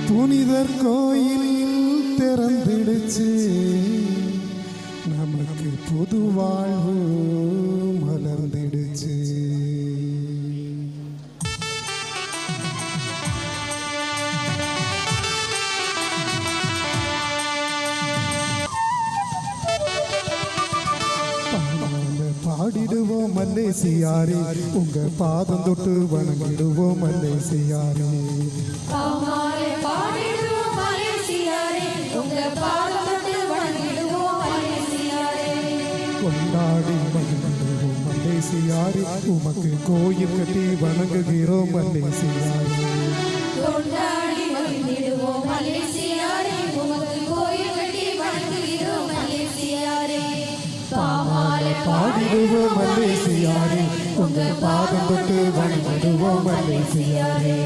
புனிதர் கோயில் திறந்திடுச்சு, நமக்கு புது வாழ்வு மலர்ந்திடுச்சு. பாடிடுவோம் மல்லேசியாரே, உங்க பாதம் தொட்டு வணங்கிடுவோம் மல்லேசியாரே. கொண்டாடி வணங்கிடுவோம் மல்லேசியாரே, உமக்கு கோயில் கட்டி வணங்குகிறோம் மல்லேசியாரே. பாடிடுவோம் மல்லேசியாரே, உங்க பாதம் தொட்டு வணங்கிடுவோம் மல்லேசியாரே.